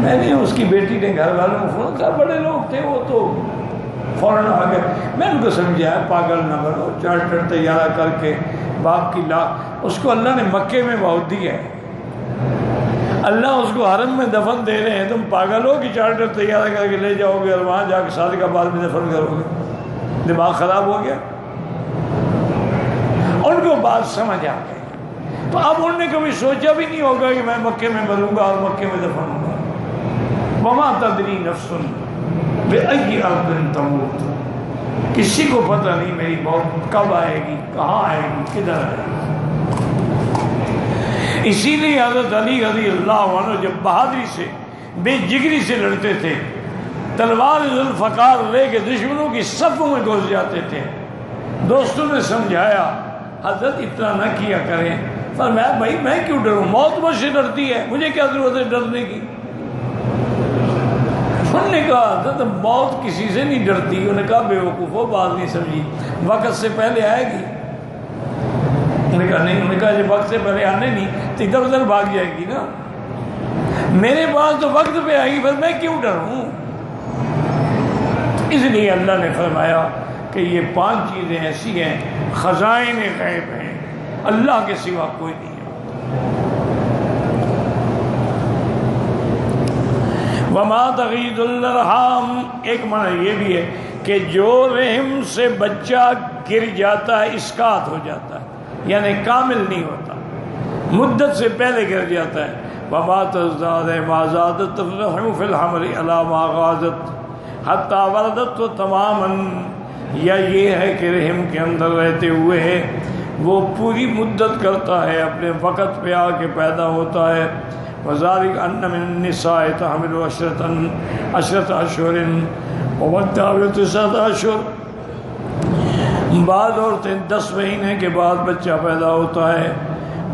میں نے اس کی بیٹی نے گھر والوں کو فون کیا, بڑے لوگ تھے وہ, تو فوراً آ گئے. میں ان کو سمجھایا پاگل نہ بنو, چارٹر طیارہ کر کے باپ کی اس کو اللہ نے مکے میں بہت دی ہے, اللہ اس کو حرم میں دفن دے رہے ہیں, تم پاگل ہو کہ چارٹر طیارہ کر کے لے جاؤ گے اور وہاں جا کے شادی کا بعد میں دفن کرو گے؟ دماغ خراب ہو گیا. ان کو بات سمجھ آ گئی. تو اب انہوں نے کبھی سوچا بھی نہیں ہوگا کہ میں مکے میں مروں گا اور مکے میں دفن ہوں گا. وما تدری نفس بأی ارض تموت, کسی کو پتہ نہیں میری موت کب آئے گی, کہاں آئے گی, کدھر آئے گی. اسی لیے حضرت علی رضی اللہ عنہ جب بہادری سے بے جگری سے لڑتے تھے, تلوار ذوالفقار لے کے دشمنوں کی صفوں میں گھس جاتے تھے. دوستوں نے سمجھایا حضرت اتنا نہ کیا کریں. فرمایا بھائی میں کیوں ڈروں, موت مجھ سے ڈرتی ہے, مجھے کیا ضرورت ہے ڈرنے کی. انہوں نے کہا حضرت موت کسی سے نہیں ڈرتی. انہوں نے کہا بے وقوفو, بات نہیں سمجھی, وقت سے پہلے آئے گی. انہوں نے کہا نہیں. انہوں نے کہا جب وقت سے پہلے آنے نہیں تو ادھر ادھر بھاگ جائے گی نا, میرے پاس تو وقت پہ آئے گی, پھر میں کیوں ڈروں. اس لیے اللہ نے فرمایا کہ یہ 5 چیزیں ایسی ہیں خزائن غیب ہیں، اللہ کے سوا کوئی نہیں ہے۔ وما تغیض الارحام، ایک معنی یہ بھی ہے کہ جو رحم سے بچہ گر جاتا ہے اسقاط ہو جاتا ہے، یعنی کامل نہیں ہوتا، مدت سے پہلے گر جاتا ہے۔ وما تزداد ما زادت الرحم فی الحمل علی ما غازت حتی ولدت تماما، یا یہ ہے کہ رحم کے اندر رہتے ہوئے وہ پوری مدت کرتا ہے، اپنے وقت پہ آ کے پیدا ہوتا ہے۔ وذالک ان من النساء تحمل 10 اشہر ومتع 9 اشہر، بعض عورتیں 10 مہینے کے بعد بچہ پیدا ہوتا ہے،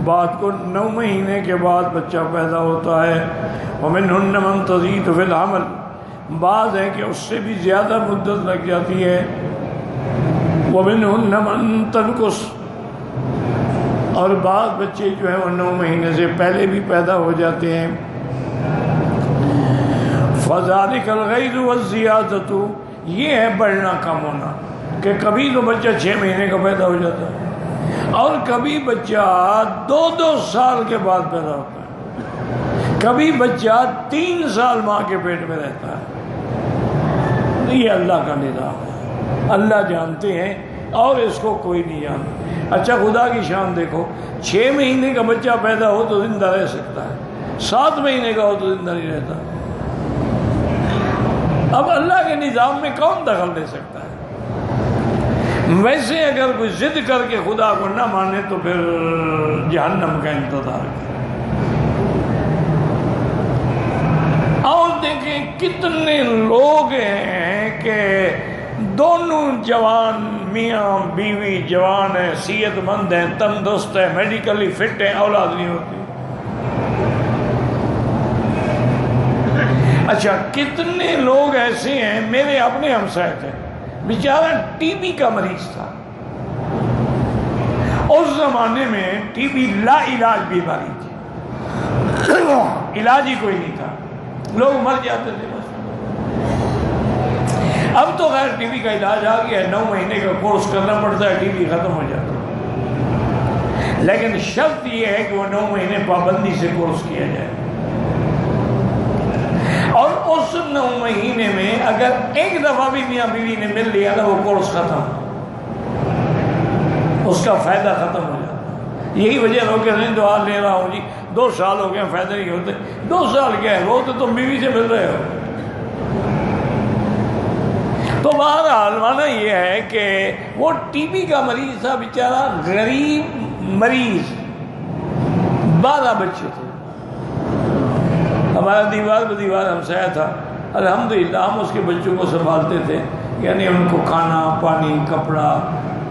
بعض کو 9 مہینے کے بعد بچہ پیدا ہوتا ہے۔ ومنہن من تزید فی الحمل، بعض ہے کہ اس سے بھی زیادہ مدت لگ جاتی ہے۔ ومنہن من تنقص، اور بعض بچے جو ہیں وہ 9 مہینے سے پہلے بھی پیدا ہو جاتے ہیں۔ فذالک الغیظ والزیادۃ، یہ ہے بڑھنا کم ہونا، کہ کبھی تو بچہ 6 مہینے کا پیدا ہو جاتا ہے اور کبھی بچہ 2 سال کے بعد پیدا ہوتا ہے، کبھی بچہ 3 سال ماں کے پیٹ میں رہتا ہے۔ یہ اللہ کا نظام ہے، اللہ جانتے ہیں اور اس کو کوئی نہیں جانتا۔ اچھا خدا کی شان دیکھو، 6 مہینے کا بچہ پیدا ہو تو زندہ رہ سکتا ہے، 7 مہینے کا ہو تو زندہ نہیں رہتا۔ اب اللہ کے نظام میں کون دخل دے سکتا ہے؟ ویسے اگر کوئی ضد کر کے خدا کو نہ مانے تو پھر جہنم کا انتظار کرے۔ اور دیکھیں کتنے لوگ ہیں کہ دونوں جوان، میاں بیوی جوان ہیں، صحت مند ہیں، تندرست ہیں، میڈیکلی فٹ ہیں، اولاد نہیں ہوتی۔ اچھا کتنے لوگ ایسے ہیں، میرے اپنے ہمسائے تھے، بیچارہ ٹی بی کا مریض تھا، اس زمانے میں ٹی بی لا علاج بیماری تھی، علاج ہی کوئی نہیں تھا، لوگ مر جاتے تھے بس۔ اب تو غیر ٹی بی کا علاج آ گیا ہے، 9 مہینے کا کورس کرنا پڑتا ہے، ٹی بی ختم ہو جاتا ہے، لیکن شرط یہ ہے کہ وہ 9 مہینے پابندی سے کورس کیا جائے، اور اس 9 مہینے میں اگر ایک دفعہ بھی میاں بیوی نے مل لیا نا وہ کورس ختم، اس کا فائدہ ختم ہو جاتا ہے۔ یہی وجہ لوگ کہتے ہیں دعا لے رہا ہوں جی 2 سال ہو گئے فائدہ نہیں ہوتے، 2 سال کیا ہے، وہ تو تم بیوی سے مل رہے ہو۔ تو بہرحال معنی یہ ہے کہ وہ ٹی بی کا مریض تھا بیچارہ، غریب مریض، 12 بچے تھے، ہمارا دیوار پہ دیوار ہمسایہ تھا، الحمدللہ ہم اس کے بچوں کو سنبھالتے تھے، یعنی ان کو کھانا پانی کپڑا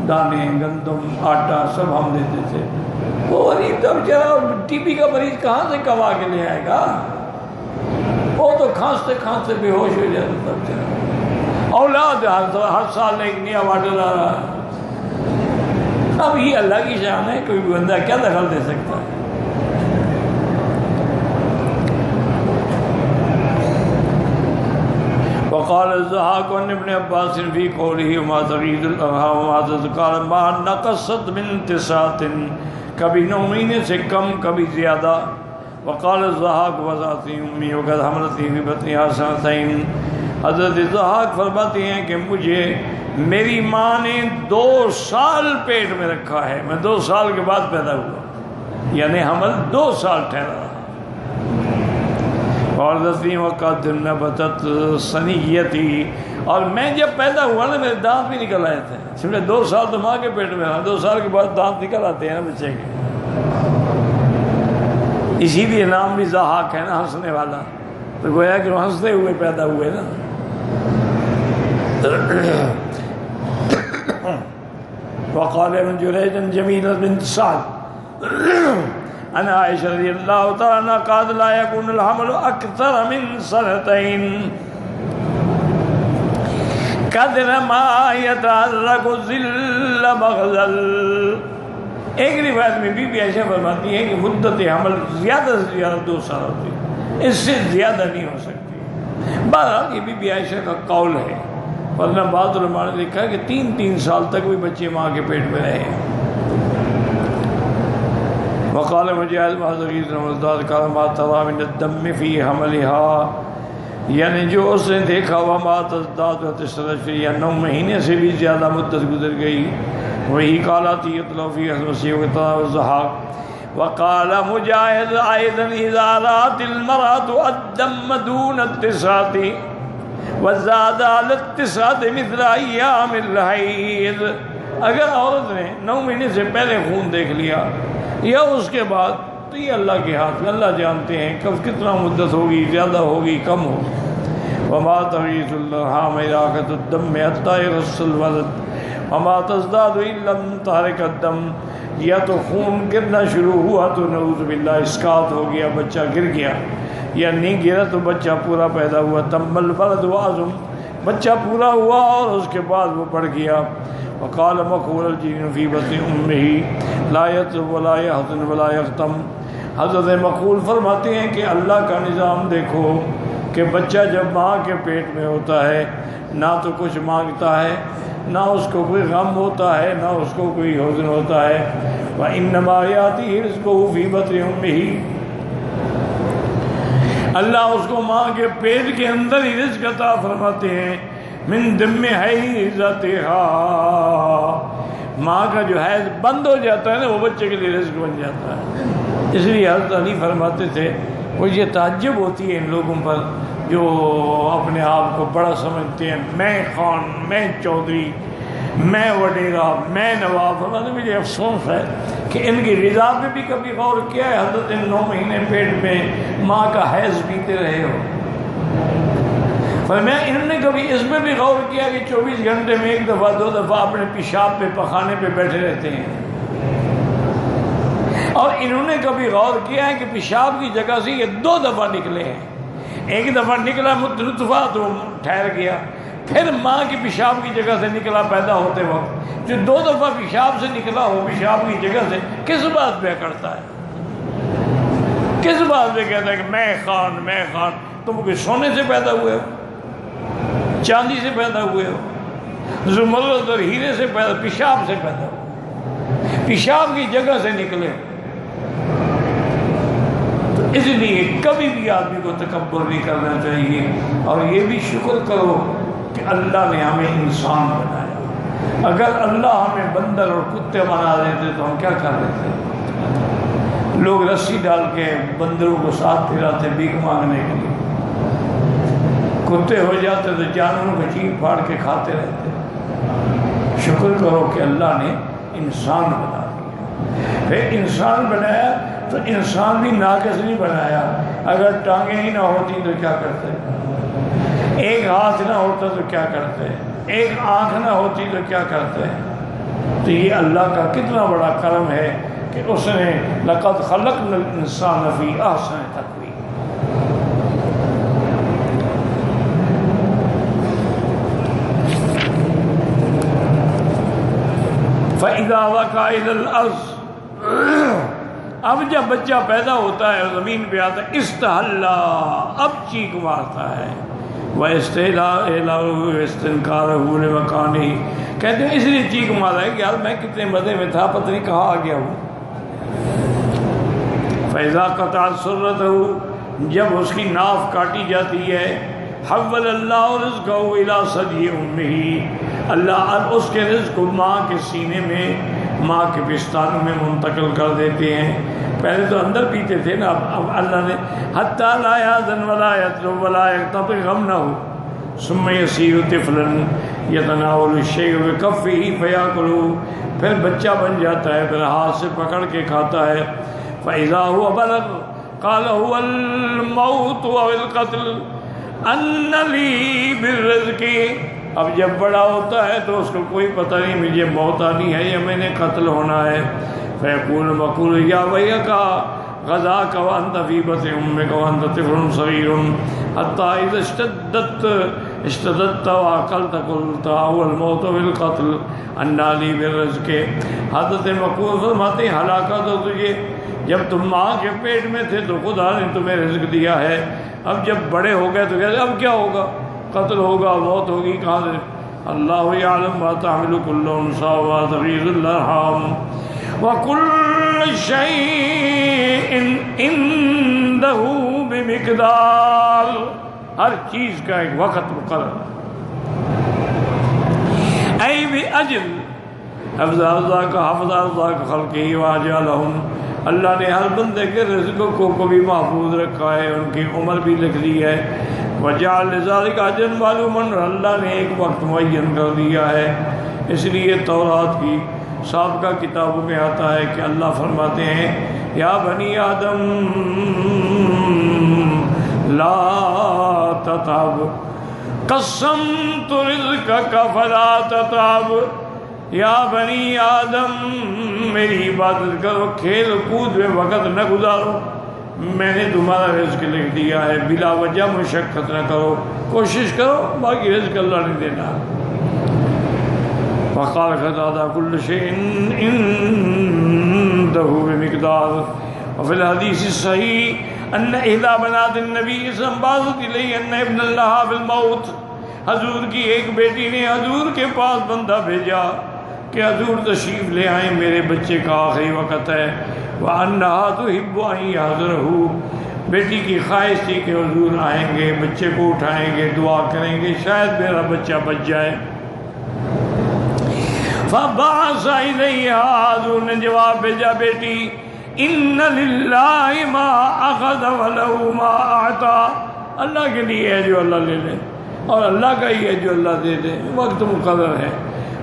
دانے گندم آٹا سب ہم دیتے تھے۔ وہ غریب تھا بیچارہ، ٹی بی کا مریض کہاں سے کما کے لے آئے گا، وہ تو کھانستے کھانستے بے ہوش ہو جاتا تھا بیچارہ، اولاد ہر سال ایک نیا واٹر آ رہا ہے۔ اب یہ اللہ کی شان ہے، کوئی بھی بندہ کیا دخل دے سکتا ہے؟ وقال الضحاك عن ابن عباس في قوله وما تغيض الارحام وما قال ما نقصت من 9، کبھی 9 مہینے سے کم کبھی زیادہ۔ وقال الضحاك وذاتي امي وقد حملتني في بطنها 2 سنين، حضرت ضحاک فرماتے ہیں کہ مجھے میری ماں نے 2 سال پیٹ میں رکھا ہے، میں 2 سال کے بعد پیدا ہوا، یعنی حمل 2 سال ٹھہرا رہا۔ وَعَرْضَتْنِي وَقَدْ نَبَتَتْ ثَنِيَّتِي، اور میں جب پیدا ہوا نا میرے دانت بھی نکل آئے تھے، سمجھے 2 سال تو ماں کے پیٹ میں رہا، 2 سال کے بعد دانت نکل آتے ہیں نا بچے کے، اسی لیے نام بھی ضحاک ہے نا، ہنسنے والا، تو گویا کہ وہ ہنستے ہوئے پیدا ہوئے نا۔ وقال ابن جریج جمیلہ بنت سعد انا عائشہ رضی اللہ تعالی عنہ قالت لا يكون الحمل اکثر من 2 قدر ما يتعلق ذل مغزل۔ ایک روایت میں بی بی عائشہ فرماتی ہے کہ مدت حمل زیادہ سے زیادہ 2 سال ہوتی ہے، اس سے زیادہ نہیں ہو سکتی۔ بہرحال یہ بی بی عائشہ کا قول ہے، ورنہ بعض علماء نے لکھا ہے کہ 3 سال تک بھی بچے ماں کے پیٹ میں رہے. وقال مجاہد معذرین رمضان کا ما ترى من الدم في حملها، یعنی جو اس نے دیکھا وما تزداد وتشرف، یا 9 مہینے سے بھی زیادہ مدت گزر گئی. وہی قالاتی یطلو فی مسیح وضحاک. وقال مجاہد ايضا اذا رات المرأة الدم دون التسعة وزاد على التسعة مثل ایام الحیض، اگر عورت نے 9 مہینے سے پہلے خون دیکھ لیا یا اس کے بعد، تو یہ اللہ کے ہاتھ میں، اللہ جانتے ہیں کب کتنا مدت ہوگی، زیادہ ہوگی کم ہوگی. وما تغیث الارحام اراقۃ الدم حتی یغص الولد وما تزداد الا لم تحرک الدم، یا تو خون گرنا شروع ہوا تو نعوذ باللہ اسقاط ہو گیا، بچہ گر گیا، یا نہیں گرا تو بچہ پورا پیدا ہوا. تم الولد وعظم، بچہ پورا ہوا اور اس کے بعد وہ بڑھ گیا. وقال مقول الجنین فی بطن امہ لا یطب ولا یحزن ولا یختم. حضرت مقول فرماتے ہیں کہ اللہ کا نظام دیکھو کہ بچہ جب ماں کے پیٹ میں ہوتا ہے نہ تو کچھ مانگتا ہے، نہ اس کو کوئی غم ہوتا ہے، نہ اس کو کوئی حزن ہوتا ہے. وَإِنَّمَا يَأْتِيهِ رِزْقُهُ فِي بَطْنِ أُمِّهِ، اللہ اس کو ماں کے پیٹ کے اندر ہی رزق عطا فرماتے ہیں. من دم حیضتہا، ماں کا جو حیض بند ہو جاتا ہے نا، وہ بچے کے لیے رزق بن جاتا ہے. اس لیے حضرت علی فرماتے تھے، مجھے تعجب ہوتی ہے ان لوگوں پر جو اپنے آپ کو بڑا سمجھتے ہیں، میں خان، میں چودھری، میں وڈیرا، میں نواب. فرماتے مجھے افسوس ہے کہ ان کی رضا پہ بھی کبھی غور کیا ہے؟ حضرت 9 مہینے پیٹ میں ماں کا حیض پیتے رہے ہو. میں انہوں نے کبھی اس میں بھی غور کیا کہ 24 گھنٹے میں 1 دفعہ 2 دفعہ اپنے پیشاب پہ پخانے پہ بیٹھے رہتے ہیں. اور انہوں نے کبھی غور کیا ہے کہ پیشاب کی جگہ سے یہ 2 دفعہ نکلے ہیں. 1 دفعہ نکلا نطفہ تو ٹھہر گیا، پھر ماں کی پیشاب کی جگہ سے نکلا پیدا ہوتے وقت. جو 2 دفعہ پیشاب سے نکلا ہو پیشاب کی جگہ سے، کس بات پہ کرتا ہے؟ کس بات پہ کہتا ہے کہ میں خان، میں خان؟ تم کوئی سونے سے پیدا ہوئے ہو، چاندی سے پیدا ہوئے ہو، زمرد اور ہیرے سے پیدا، پیشاب سے پیدا ہو، پیشاب کی جگہ سے نکلے ہو. تو اس لیے کبھی بھی آدمی کو تکبر نہیں کرنا چاہیے. اور یہ بھی شکر کرو کہ اللہ نے ہمیں انسان بنایا. اگر اللہ ہمیں بندر اور کتے بنا دیتے تو ہم کیا کر لیتے؟ لوگ رسی ڈال کے بندروں کو ساتھ پھراتے بھیک مانگنے کے لیے، کتے ہو جاتے تو جانوروں کو چیر پھاڑ کے کھاتے رہتے. شکر کرو کہ اللہ نے انسان بنا دیا. پھر انسان بنایا تو انسان بھی ناقص نہیں بنایا. اگر ٹانگیں ہی نہ ہوتی تو کیا کرتے؟ 1 ہاتھ نہ ہوتا تو کیا کرتے؟ 1 آنکھ نہ ہوتی تو کیا کرتے؟ تو یہ اللہ کا کتنا بڑا کرم ہے کہ اس نے لقد خلقنا الانسان فی احسن تقویم. فَإِذَا وَقَعَ إِلَى الْأَرْضِ، اب جب بچہ پیدا ہوتا ہے اور زمین پہ آتا ہے، استحلا، اب چیخ مارتا ہے. وَإِسْتِحْلَاءُ اسْتِنْكَارُهُ لِمَكَانِهِ، کہتے ہیں اس لیے چیخ مارا ہے کہ یار میں کتنے مزے میں تھا، پتہ نہیں کہاں آ گیا ہوں. فَإِذَا قَطَعَتْ سُرَّتَهُ، جب اس کی ناف کاٹی جاتی ہے، حَوَّلَ اللَّهُ رِزْقَهُ إِلَىٰ صَدْرِ أُمِّهِ، اللہ اس کے رزق کو ماں کے سینے میں، ماں کے پستانوں میں منتقل کر دیتے ہیں. پہلے تو اندر پیتے تھے نا، اب اللہ نے حتیٰ لا یحزن ولا یطلب ولا یغتب، غم نہ ہو. ثم یصیر طفلا یتناول الشیء بکفہ فیاکلہ، پھر بچہ بن جاتا ہے، پھر ہاتھ سے پکڑ کے کھاتا ہے. فاذا هو بلغ قال هو الموت او القتل ان لی بالرزق، اب جب بڑا ہوتا ہے تو اس کو کوئی پتہ نہیں مجھے موت آنی ہے یا میں نے قتل ہونا ہے. فیقول مقول یا ویکا غذاک وانت فی بطن امک وانت طفل صغیر حتی اذا اشتدت وعقلت قلت هو الموت بالقتل ان لی بالرزق. حضرت مقول فرماتے ہیں ہلاکت ہو تجھے، جب تم ماں کے پیٹ میں تھے تو خدا نے تمہیں رزق دیا ہے، اب جب بڑے ہو گئے تو کہتے اب کیا ہوگا؟ قتل ہوگا، موت ہوگی، کہاں سے؟ اللہ یعلم ما تحمل کل انثی وما تغیض الارحام وکل شیء عنده بمقدار، ہر چیز کا ایک وقت مقرر ای باجل حفظ ذاک حفظ ذاک خلقہ واجعلہم، اللہ نے ہر بندے کے رزق کو بھی محفوظ رکھا ہے، ان کی عمر بھی لکھ دی ہے، وجعل لذالک اجرا معلوما، اللہ نے ایک وقت معین کر دیا ہے۔ اس لیے تورات کی سابقہ کتابوں میں آتا ہے کہ اللہ فرماتے ہیں یا بنی آدم لا تتعب قسمت رزقک فلا تتعب، یا بنی آدم میری عبادت کرو، کھیل کود میں وقت نہ گزارو، میں نے تمہارا رزق لکھ دیا ہے، بلا وجہ مشقت نہ کرو، کوشش کرو، باقی رزق اللہ نے دینا۔ وقال قتادہ کل شیء عنده بمقدار، وفي الحديث الصحيح ان احدى بنات النبي صلى الله عليه وسلم بعثت اليه ان ابن لها بالموت، حضور کی ایک بیٹی نے حضور کے پاس بندہ بھیجا کہ حضور تشریف لے آئیں، میرے بچے کا آخری وقت ہے، وَأَنَّهَا تُحِبُّ أَن يَحْضُرَهُ، بیٹی کی خواہش تھی کہ حضور آئیں گے، بچے کو اٹھائیں گے، دعا کریں گے، شاید میرا بچہ بچ جائے۔ فَبَعَثَ إِلَيْهَا، حضور نے جواب بھیجا بیٹی إِنَّ لِلَّهِ مَا أَخَذَ وَلَهُ مَا أَعْطَى، اللہ کے لیے ہے جو اللہ لے لے اور اللہ کا ہی ہے جو اللہ دے دے، وقت مقرر ہے۔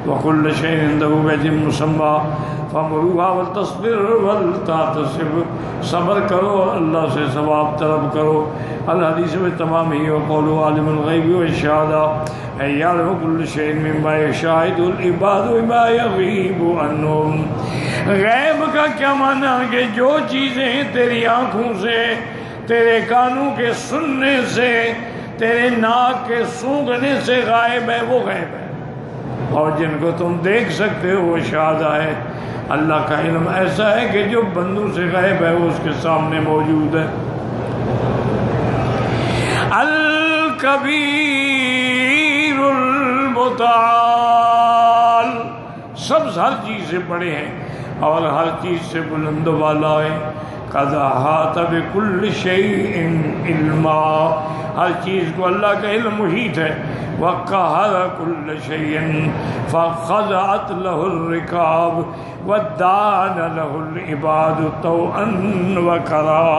وَكُلَّ شَيْءٍ عِندَهُ بِأَجَلٍ مُّسَمًّى فَامُرُوهَا وَلْتَصْبِرْ وَلْتَحْتَسِبْ، صبر کرو اور اللہ سے ثواب طلب کرو۔ الحدیث میں تمام ہی وقول عالم الغیب والشہادہ یعلم كل شيء مما يشاهد العباد وما يغيب عنهم، غیب کا کیا معنی ہے کہ جو چیزیں تیری آنکھوں سے، تیرے کانوں کے سننے سے، تیرے ناک کے سونگھنے سے غائب ہے، وہ غیب ہے، اور جن کو تم دیکھ سکتے ہو وہ شہادہ ہے۔ اللہ کا علم ایسا ہے کہ جو بندوں سے غائب ہے وہ اس کے سامنے موجود ہے۔ الکبیر المتعال، سب ہر چیز سے بڑے ہیں اور ہر چیز سے بلند و بالا ہے۔ قد احاط بكل شيء علما، ہر چیز کو اللہ کا علم محیط ہے۔ وقہر كل شيء فخضعت له الرکاب ودان له العباد طوعا وكرها،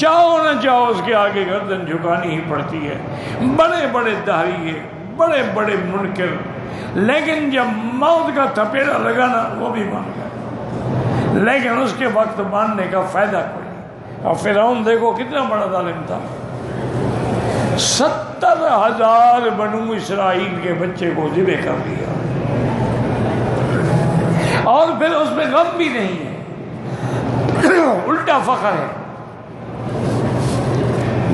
چاہو نہ چاہو اس کے آگے گردن جھکانی ہی پڑتی ہے۔ بڑے بڑے داہریے، بڑے بڑے منکر، لیکن جب موت کا تھپیڑا لگا نا وہ بھی مان گئے، لیکن اس کے وقت ماننے کا فائدہ کوئی نہیں۔ اور فرعون دیکھو کتنا بڑا ظالم تھا، 70,000 بنو اسرائیل کے بچے کو ذبح کر دیا، اور پھر اس میں غم بھی نہیں ہے، الٹا فخر ہے۔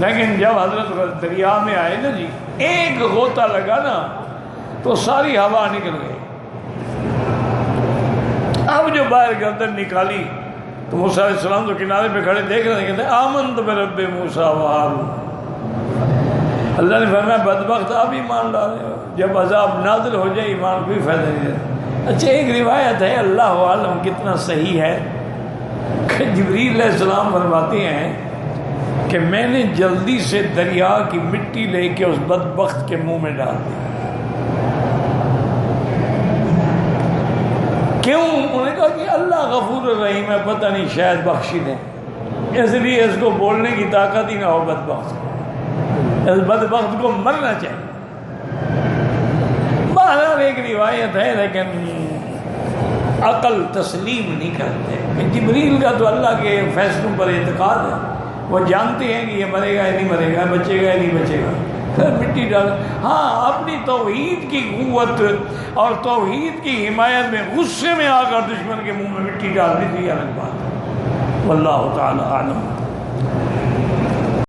لیکن جب حضرت دریا میں آئے نا جی، ایک غوطہ لگا نا تو ساری ہوا نکل گئی۔ اب جو باہر گردن نکالی تو موسیٰ علیہ السلام تو کنارے پہ کھڑے دیکھ رہے کہتے ہیں آمنت برب موسیٰ و ہارون، اللہ نے فرمایا بدبخت آپ ایمان لا رہے ہو، جب عذاب نازل ہو جائے ایمان کوئی فائدہ نہیں ہے۔ اچھا ایک روایت ہے، اللہ عالم کتنا صحیح ہے، کہ جبریل علیہ السلام فرماتے ہیں کہ میں نے جلدی سے دریا کی مٹی لے کے اس بدبخت کے منہ میں ڈال دی۔ کیوں؟ انہوں نے کہا کہ اللہ غفور الرحیم ہے، پتہ نہیں شاید بخشی دیں، اس لیے اس کو بولنے کی طاقت ہی نہ ہو بدبخت کو، اس بدبخت کو مرنا چاہیے۔ بہرحال ایک روایت ہے لیکن عقل تسلیم نہیں کرتے کہ جبریل کا تو اللہ کے فیصلوں پر اعتقاد ہے، وہ جانتے ہیں کہ یہ مرے گا یا نہیں مرے گا، بچے گا یا نہیں بچے گا، پھر مٹی ڈال۔ ہاں اپنی توحید کی قوت اور توحید کی حمایت میں غصے میں آ کر دشمن کے منہ میں مٹی ڈال دی تھی، الگ بات ہے۔ واللہ تعالی اعلم۔